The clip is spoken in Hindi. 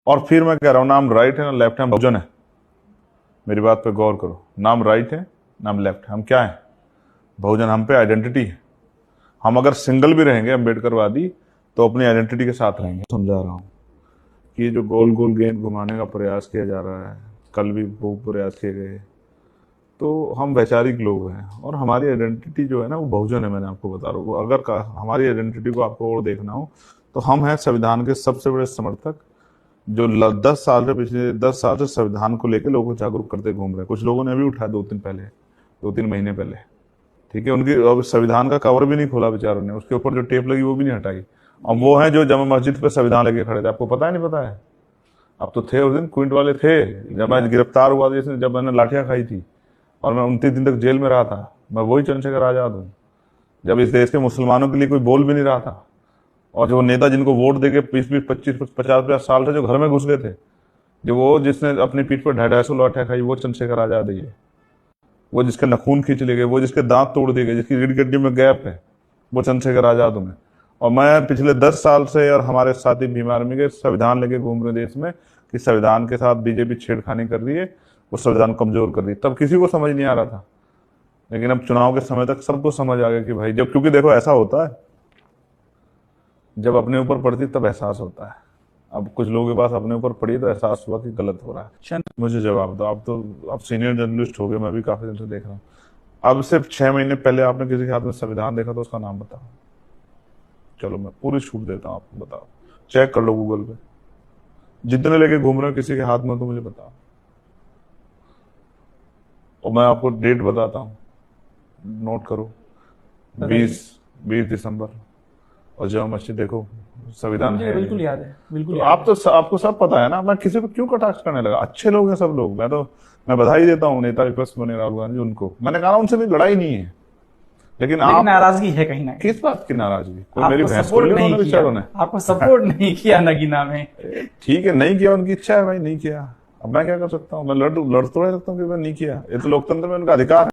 और फिर मैं कह रहा हूं, नाम राइट है ना लेफ्ट है, बहुजन है। मेरी बात पे गौर करो, नाम राइट है नाम लेफ्ट है, हम क्या है? बहुजन। हम पे आइडेंटिटी है। हम अगर सिंगल भी रहेंगे अम्बेडकरवादी तो अपनी आइडेंटिटी के साथ रहेंगे। समझा रहा हूं कि जो गोल गोल गेंद घुमाने का प्रयास किया जा रहा है, कल भी वो प्रयास किए गए, तो हम वैचारिक लोग हैं और हमारी आइडेंटिटी जो है ना वो बहुजन है। मैंने आपको बता रहा हूँ, अगर हमारी आइडेंटिटी को आपको और देखना हो तो हम हैं संविधान के सबसे बड़े समर्थक, जो 10 साल से, पिछले 10 साल से संविधान को लेकर लोगों को जागरूक करते घूम रहे हैं। कुछ लोगों ने अभी उठाया 2-3 महीने पहले, ठीक है। उनकी अब संविधान का कवर भी नहीं खोला बेचारों ने, उसके ऊपर जो टेप लगी वो भी नहीं हटाई। अब वो हैं जो जमा मस्जिद पे संविधान लेके खड़े थे। आपको पता है नहीं पता है? अब तो थे उस दिन क्विंट वाले थे, जब मैं गिरफ्तार हुआ था, जब मैंने लाठियां खाई थी और मैं 29 दिन तक जेल में रहा था। मैं वही चंद्रशेखर आजाद हूँ, जब इस देश के मुसलमानों के लिए कोई बोल भी नहीं रहा था। और जो नेता जिनको वोट देके 20-20, 25, 50-50 साल से जो घर में घुस गए थे, जो वो जिसने अपनी पीठ पर 250 लाठियां खाई, वो चंद्रशेखर आजाद है। वो जिसके नखून खींच ले गए, वो जिसके दांत तोड़ दिए गए, जिसकी रीढ़ की हड्डी में गैप है, वो चंद्रशेखर आजाद हूं मैं। और मैं पिछले 10 साल से और हमारे साथी भीम आर्मी के संविधान लेके घूम रहे देश में कि संविधान के साथ बीजेपी छेड़खानी कर रही है, वो संविधान कमजोर कर रही है। तब किसी को समझ नहीं आ रहा था, लेकिन अब चुनाव के समय तक सबको समझ आ गया कि भाई, जब, क्योंकि देखो ऐसा होता है, जब अपने ऊपर पड़ती तब एहसास होता है। अब कुछ लोगों के पास अपने ऊपर पड़ी तो एहसास हुआ कि गलत हो रहा है। मुझे जवाब दो, आप सीनियर जर्नलिस्ट हो गए, मैं भी काफी दिन से देख रहा हूँ। अब सिर्फ 6 महीने पहले आपने किसी के हाथ में संविधान देखा तो उसका नाम बताओ। चलो मैं पूरी छूट देता हूँ आपको, बताओ, चेक कर लो गूगल पे, जितने लेके घूम रहे हो किसी के हाथ में तो मुझे बताओ। और मैं आपको डेट बताता हूँ, नोट करो, 20 दिसंबर। और जब मस्जिद देखो, संविधान है। बिल्कुल याद है, बिल्कुल तो याद है। आपको सब पता है ना, मैं किसी को क्यों कटाक्ष करने लगा? अच्छे लोग हैं सब लोग। मैं बधाई देता हूँ नेता विपक्ष बने राहुल गांधी, उनको मैंने कहा उनसे भी लड़ाई नहीं है, लेकिन आप नाराजगी है कहीं ना कहीं। किस बात की नाराजगी? कोई मेरी आपको भैंस सपोर्ट खोली नहीं उन्होंने किया, बेचारों ने? आपको सपोर्ट नहीं किया नगीना में। ठीक है, नहीं किया, उनकी इच्छा है भाई, नहीं किया। अब मैं क्या कर सकता हूँ? मैं लड़ तो रह सकता हूँ कि मैं नहीं किया, ये तो लोकतंत्र में उनका अधिकार है।